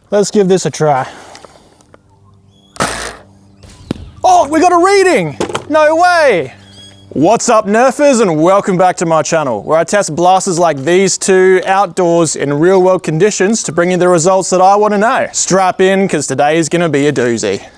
Let's give this a try. Oh, we got a reading! No way! What's up, Nerfers, and welcome back to my channel, where I test blasters like these two outdoors in real world conditions to bring you the results that I want to know. Strap in, because today is going to be a doozy.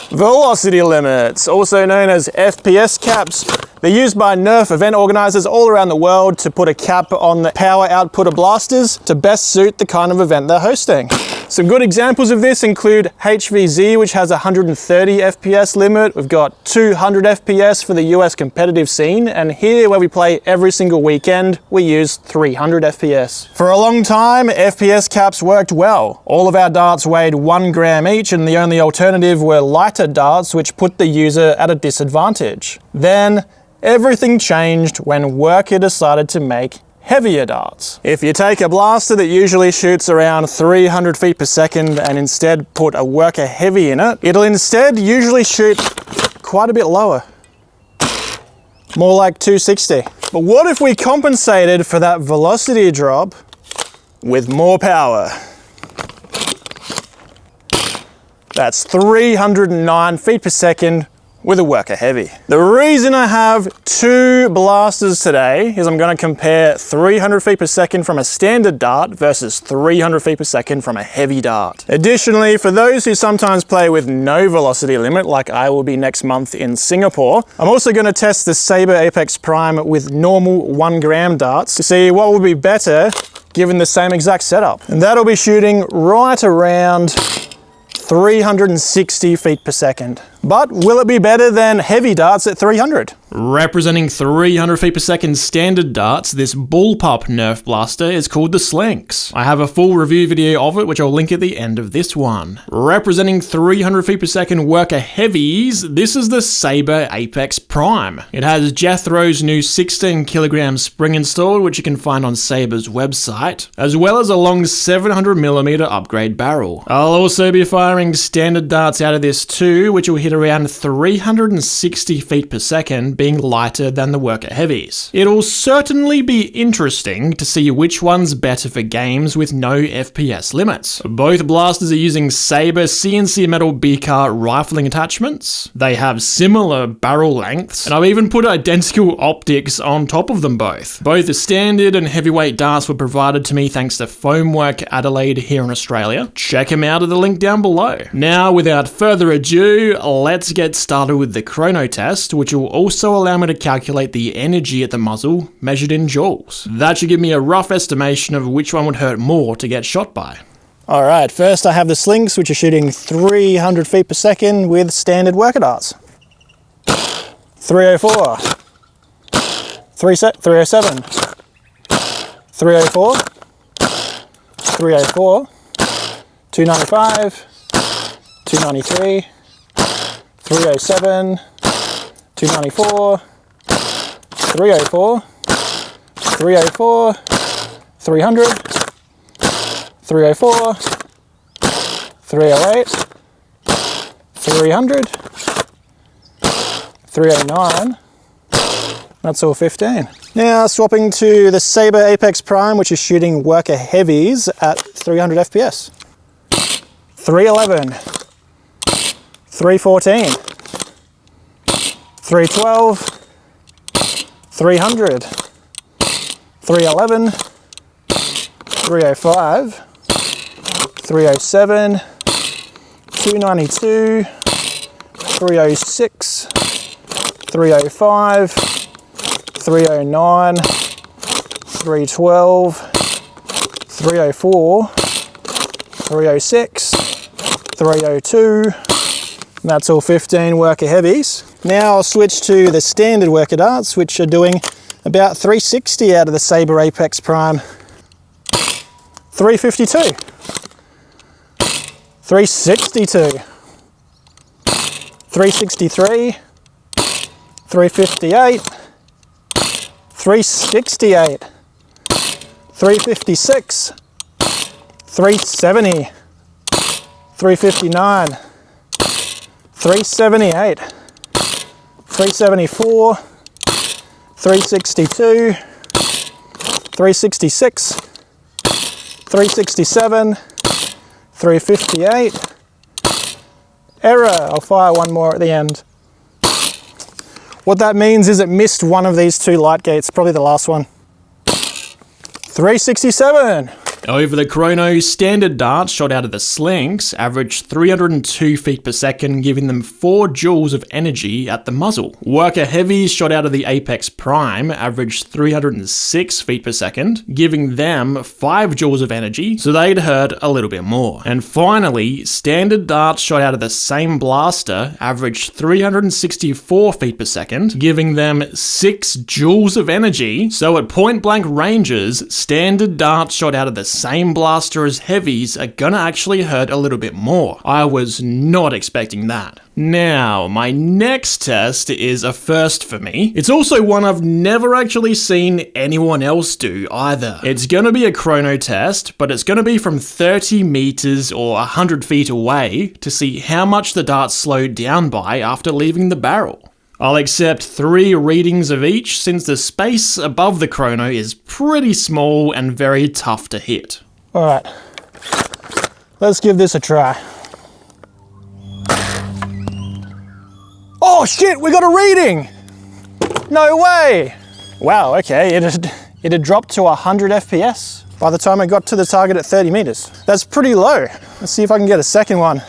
Velocity limits, also known as FPS caps. They're used by Nerf event organizers all around the world to put a cap on the power output of blasters to best suit the kind of event they're hosting. Some good examples of this include HVZ, which has a 130 FPS limit. We've got 200 FPS for the US competitive scene, and here where we play every single weekend, we use 300 FPS. For a long time, FPS caps worked well. All of our darts weighed 1 gram each, and the only alternative were lighter darts, which put the user at a disadvantage. Then, everything changed when Worker decided to make heavier darts. If you take a blaster that usually shoots around 300 feet per second and instead put a Worker heavy in it, it'll instead usually shoot quite a bit lower. More like 260. But what if we compensated for that velocity drop with more power? That's 309 feet per second with a Worker heavy. The reason I have two blasters today is I'm going to compare 300 feet per second from a standard dart versus 300 feet per second from a heavy dart. Additionally, for those who sometimes play with no velocity limit, like I will be next month in Singapore, I'm also going to test the Sabre Apex Prime with normal 1 gram darts to see what will be better given the same exact setup. And that'll be shooting right around 360 feet per second. But will it be better than heavy darts at 300? Representing 300 feet per second standard darts, this bullpup Nerf blaster is called the Slinks. I have a full review video of it, which I'll link at the end of this one. Representing 300 feet per second Worker heavies, this is the Sabre Apex Prime. It has Jethro's new 16 kilogram spring installed, which you can find on Sabre's website, as well as a long 700mm upgrade barrel. I'll also be firing standard darts out of this too, which will hit around 360 feet per second, being lighter than the Worker heavies. It'll certainly be interesting to see which one's better for games with no FPS limits. Both blasters are using Sabre CNC metal B-car rifling attachments. They have similar barrel lengths, and I've even put identical optics on top of them both. Both the standard and heavyweight darts were provided to me thanks to Foamwork Adelaide here in Australia. Check them out at the link down below. Now, without further ado, let's get started with the Chrono Test, which will also allow me to calculate the energy at the muzzle measured in joules. That should give me a rough estimation of which one would hurt more to get shot by. Alright, first I have the Slinks, which are shooting 300 feet per second with standard Worker darts. 304, 307, 304, 304, 295, 293, 307, 294, 304, 304, 300, 304, 308, 300, 309. That's all 15. Now swapping to the Sabre Apex Prime, which is shooting Worker heavies at 300 FPS. 311, 314, 312, 300, 311, 305, 307, 292, 306, 305, 309, 312, 304, 306, 302, and that's all 15 Worker heavies. Now I'll switch to the standard Worker darts, which are doing about 360 out of the Sabre Apex Prime. 352, 362, 363, 358, 368, 356, 370, 359, 378, 374, 362, 366, 367, 358. Error, I'll fire one more at the end. What that means is it missed one of these two light gates, probably the last one. 367. Over the chrono, standard darts shot out of the slinks averaged 302 feet per second, giving them 4 joules of energy at the muzzle. Worker heavies shot out of the Apex Prime averaged 306 feet per second, giving them 5 joules of energy, so they'd hurt a little bit more. And finally, standard darts shot out of the same blaster averaged 364 feet per second, giving them 6 joules of energy, so at point blank ranges, standard darts shot out of the same blaster as heavies are gonna actually hurt a little bit more. I was not expecting that. Now, my next test is a first for me. It's also one I've never actually seen anyone else do either. It's gonna be a chrono test, but it's gonna be from 30 meters or 100 feet away to see how much the dart slowed down by after leaving the barrel. I'll accept 3 readings of each since the space above the chrono is pretty small and very tough to hit. Alright, let's give this a try. Oh shit, we got a reading! No way! Wow, okay, it had dropped to 100 FPS by the time I got to the target at 30 meters. That's pretty low. Let's see if I can get a second one.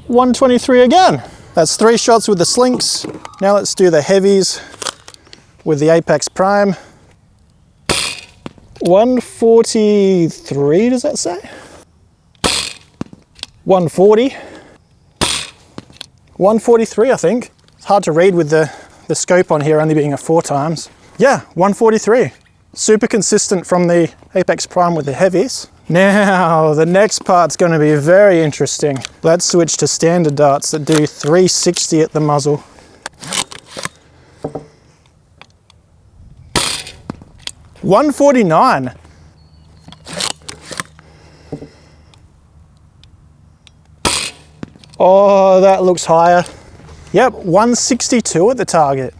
.123 again. That's 3 shots with the slinks. Now let's do the heavies with the Apex Prime. 143, does that say? 140. 143, I think. It's hard to read with the scope on here only being a 4 times. Yeah, 143. Super consistent from the Apex Prime with the heavies. Now, the next part's going to be very interesting. Let's switch to standard darts that do 360 at the muzzle. .149. Oh, that looks higher. Yep, 162 at the target.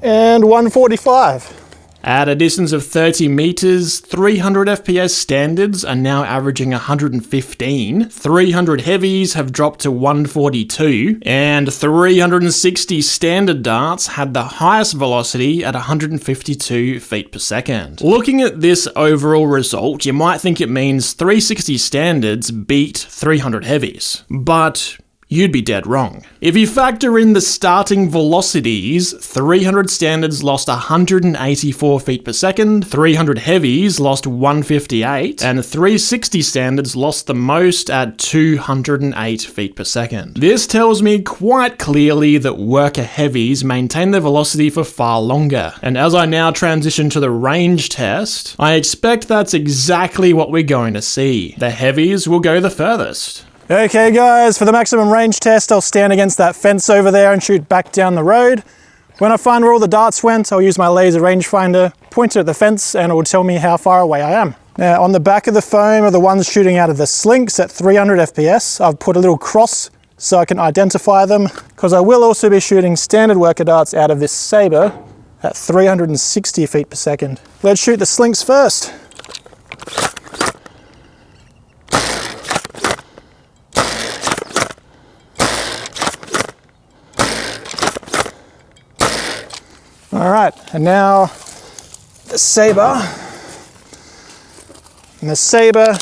And 145. At a distance of 30 meters, 300 FPS standards are now averaging 115, 300 heavies have dropped to 142, and 360 standard darts had the highest velocity at 152 feet per second. Looking at this overall result, you might think it means 360 standards beat 300 heavies, but you'd be dead wrong. If you factor in the starting velocities, 300 standards lost 184 feet per second, 300 heavies lost 158, and 360 standards lost the most at 208 feet per second. This tells me quite clearly that worker heavies maintain their velocity for far longer, and as I now transition to the range test, I expect that's exactly what we're going to see. The heavies will go the furthest. Okay guys, for the maximum range test, I'll stand against that fence over there and shoot back down the road. When I find where all the darts went, I'll use my laser rangefinder, point it at the fence, and it will tell me how far away I am. Now, on the back of the foam are the ones shooting out of the slinks at 300 FPS. I've put a little cross so I can identify them, because I will also be shooting standard worker darts out of this saber at 360 feet per second. Let's shoot the slinks first. All right, and now the saber. And the saber,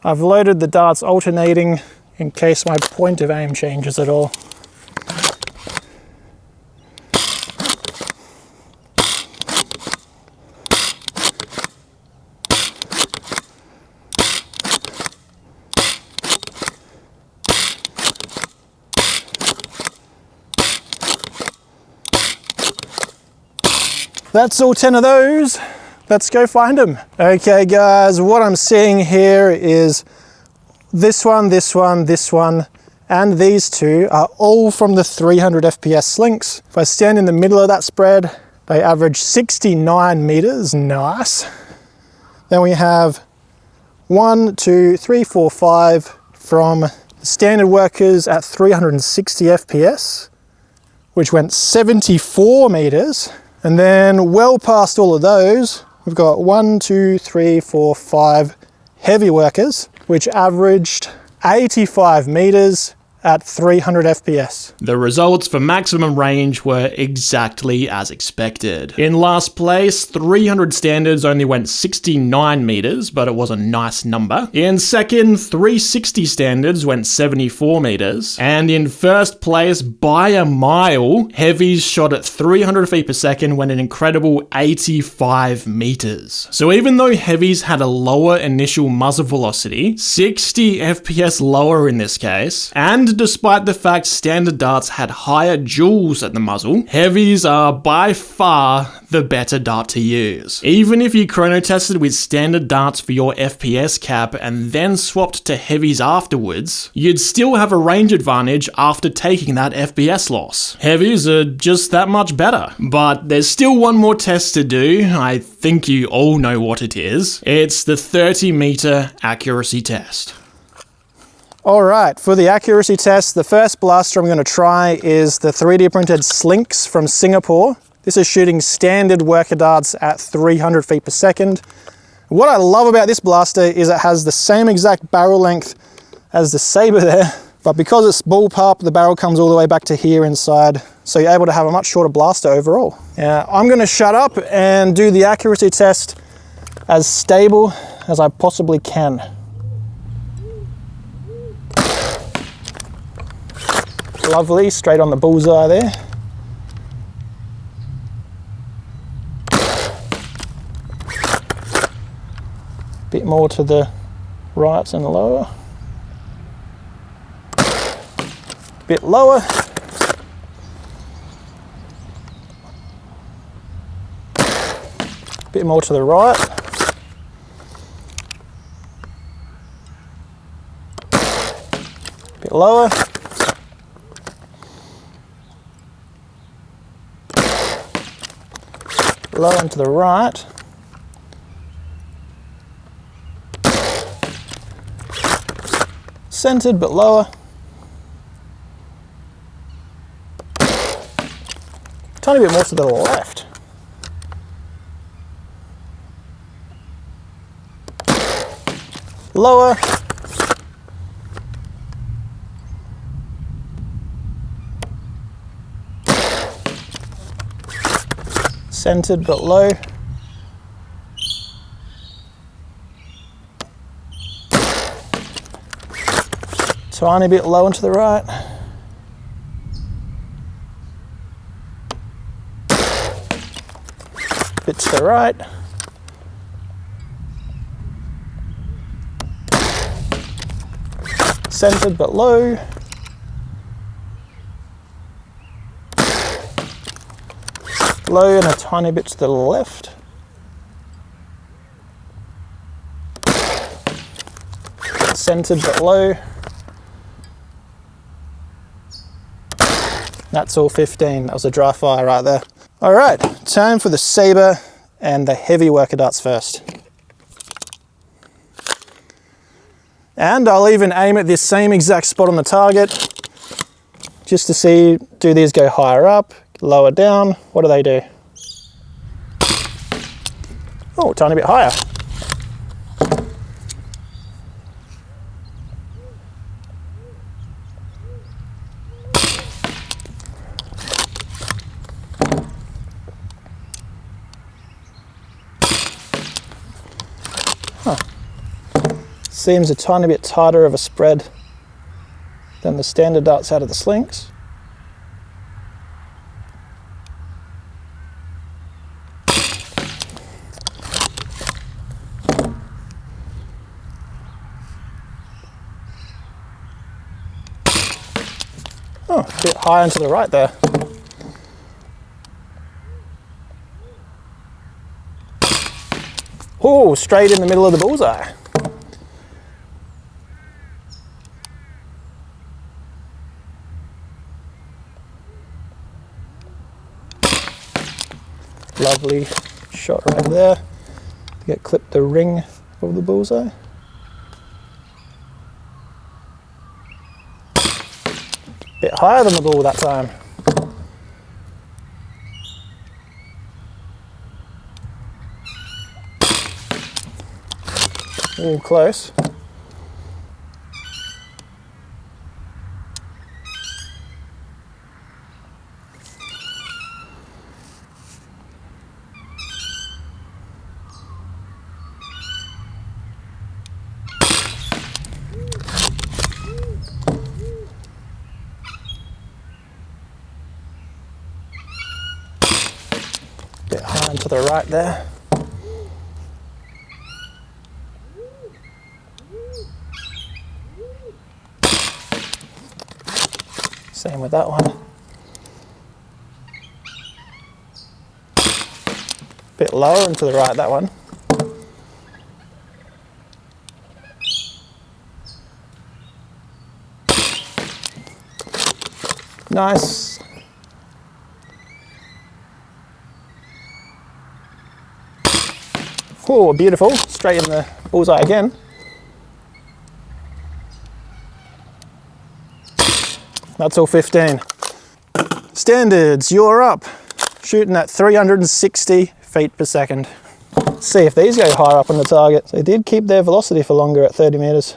I've loaded the darts alternating in case my point of aim changes at all. That's all 10 of those. Let's go find them. Okay guys, what I'm seeing here is this one, this one, this one, and these two are all from the 300 FPS slinks. If I stand in the middle of that spread, they average 69 meters, nice. Then we have 1, 2, 3, 4, 5 from The standard workers at 360 FPS, which went 74 meters. And then well past all of those, we've got 1, 2, 3, 4, 5 heavy workers, which averaged 85 meters at 300 FPS. The results for maximum range were exactly as expected. In last place, 300 standards only went 69 meters, but it was a nice number. In second, 360 standards went 74 meters. And in first place, by a mile, heavies shot at 300 feet per second went an incredible 85 meters. So even though heavies had a lower initial muzzle velocity, 60 FPS lower in this case, and despite the fact standard darts had higher joules at the muzzle, heavies are by far the better dart to use. Even if you chrono tested with standard darts for your FPS cap and then swapped to heavies afterwards, you'd still have a range advantage after taking that FPS loss. Heavies are just that much better. But there's still one more test to do. I think you all know what it is. It's the 30-meter accuracy test. All right, for the accuracy test, the first blaster I'm going to try is the 3D printed Slinks from Singapore. This is shooting standard worker darts at 300 feet per second. What I love about this blaster is it has the same exact barrel length as the Saber there, but because it's bullpup, the barrel comes all the way back to here inside, so you're able to have a much shorter blaster overall. Now, I'm going to shut up and do the accuracy test as stable as I possibly can. Lovely, straight on the bullseye there. Bit more to the right and lower. Bit lower. Bit more to the right. Bit lower. Low and to the right. Centered but lower. Tiny bit more to the left. Lower. Centered but low. Tiny bit low and to the right. Bit to the right. Centered but low. Low and a tiny bit to the left. Centered but low. That's all 15. That was a dry fire right there. All right, time for the Saber and the heavy worker darts first. And I'll even aim at this same exact spot on the target just to see, do these go higher up, lower down? What do they do? Oh, a tiny bit higher. Huh. Seems a tiny bit tighter of a spread than the standard darts out of the Slinks. Oh, a bit high and to the right there. Oh, straight in the middle of the bullseye. Lovely shot right there to get clipped the ring of the bullseye. Bit higher than the ball that time. Ooh, close. Bit high and to the right there. Same with that one. Bit lower and to the right, that one. Nice. Oh, beautiful. Straight in the bullseye again. That's all 15. Standards, you're up. Shooting at 360 feet per second. Let's see if these go higher up on the target. They did keep their velocity for longer at 30 meters.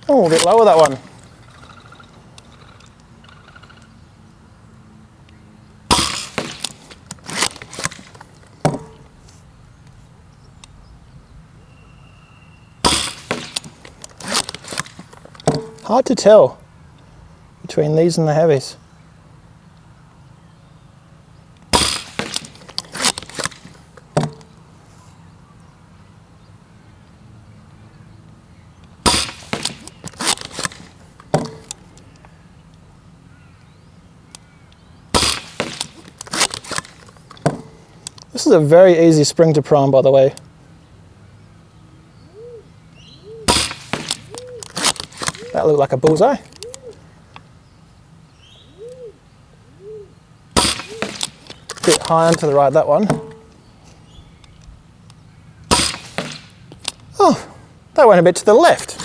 Oh, a bit lower that one. Hard to tell between these and the heavies. This is a very easy spring to prime, by the way. That looked like a bullseye. Bit high and to the right, that one. Oh, that went a bit to the left.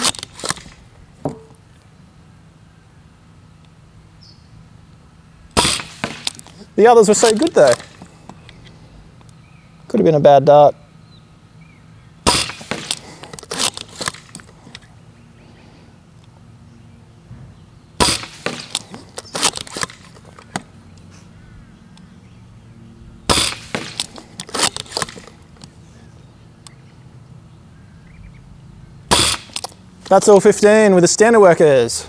The others were so good though. Could have been a bad dart. That's all 15 with the standard workers.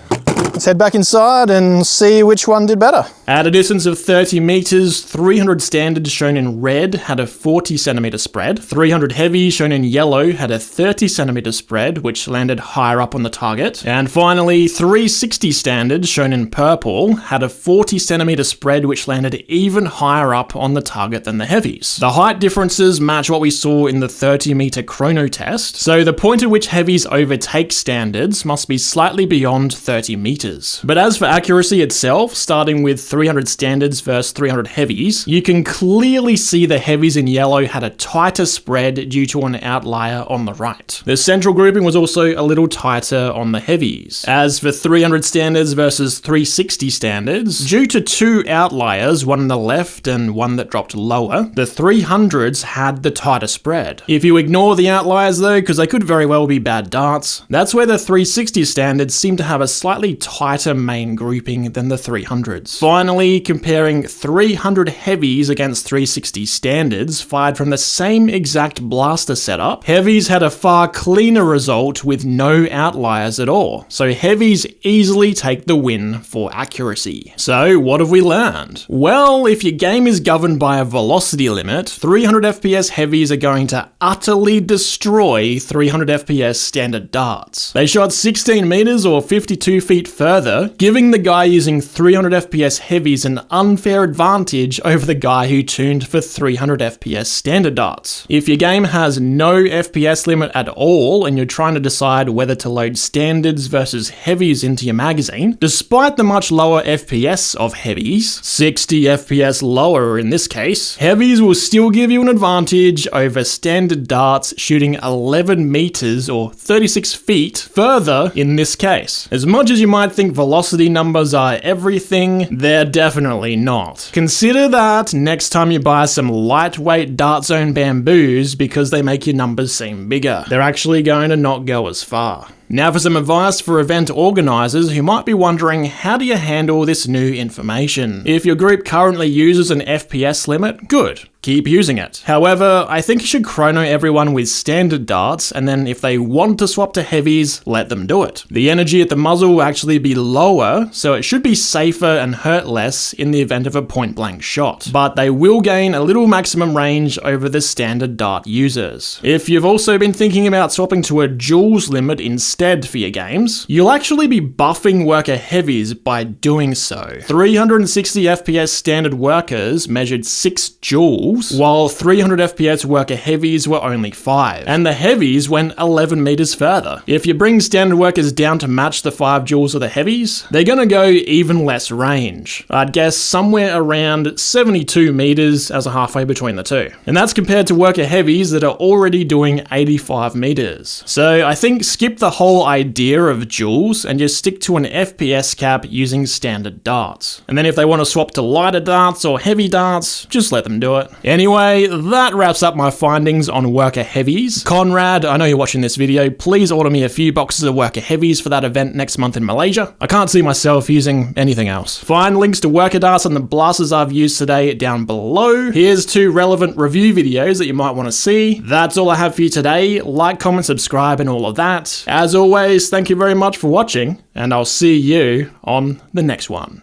Let's head back inside and see which one did better. At a distance of 30 meters, 300 standard shown in red had a 40 centimeter spread. 300 heavy shown in yellow had a 30 centimeter spread, which landed higher up on the target. And finally, 360 standard shown in purple had a 40 centimeter spread, which landed even higher up on the target than the heavies. The height differences match what we saw in the 30 meter chrono test. So the point at which heavies overtake standards must be slightly beyond 30 meters. But as for accuracy itself, starting with 300 standards versus 300 heavies, you can clearly see the heavies in yellow had a tighter spread due to an outlier on the right. The central grouping was also a little tighter on the heavies. As for 300 standards versus 360 standards, due to two outliers, one on the left and one that dropped lower, the 300s had the tighter spread. If you ignore the outliers though, because they could very well be bad darts, that's where the 360 standards seem to have a slightly tighter main grouping than the 300s. Finally, comparing 300 heavies against 360 standards fired from the same exact blaster setup, heavies had a far cleaner result with no outliers at all. So heavies easily take the win for accuracy. So what have we learned? Well, if your game is governed by a velocity limit, 300 FPS heavies are going to utterly destroy 300 FPS standard darts. They shot 16 meters or 52 feet further further, giving the guy using 300 FPS heavies an unfair advantage over the guy who tuned for 300 FPS standard darts. If your game has no FPS limit at all and you're trying to decide whether to load standards versus heavies into your magazine, despite the much lower FPS of heavies, 60 FPS lower in this case, heavies will still give you an advantage over standard darts shooting 11 meters or 36 feet further in this case. As much as you might think velocity numbers are everything, they're definitely not. Consider that next time you buy some lightweight dart zone bamboos because they make your numbers seem bigger. They're actually going to not go as far. Now for some advice for event organisers who might be wondering, how do you handle this new information? If your group currently uses an FPS limit, good. Keep using it. However, I think you should chrono everyone with standard darts, and then if they want to swap to heavies, let them do it. The energy at the muzzle will actually be lower, so it should be safer and hurt less in the event of a point-blank shot. But they will gain a little maximum range over the standard dart users. If you've also been thinking about swapping to a joules limit instead for your games, you'll actually be buffing worker heavies by doing so. 360 FPS standard workers measured 6 joules, while 300 FPS worker heavies were only 5, and the heavies went 11 meters further. If you bring standard workers down to match the 5 joules of the heavies, they're gonna go even less range. I'd guess somewhere around 72 meters as a halfway between the two. And that's compared to worker heavies that are already doing 85 meters. So I think skip the whole idea of joules and just stick to an FPS cap using standard darts. And then if they want to swap to lighter darts or heavy darts, just let them do it. Anyway, that wraps up my findings on worker heavies. Conrad, I know you're watching this video, please order me a few boxes of worker heavies for that event next month in Malaysia. I can't see myself using anything else. Find links to worker darts and the blasters I've used today down below. Here's 2 relevant review videos that you might want to see. That's all I have for you today. Like, comment, subscribe, and all of that. As always, thank you very much for watching, and I'll see you on the next one.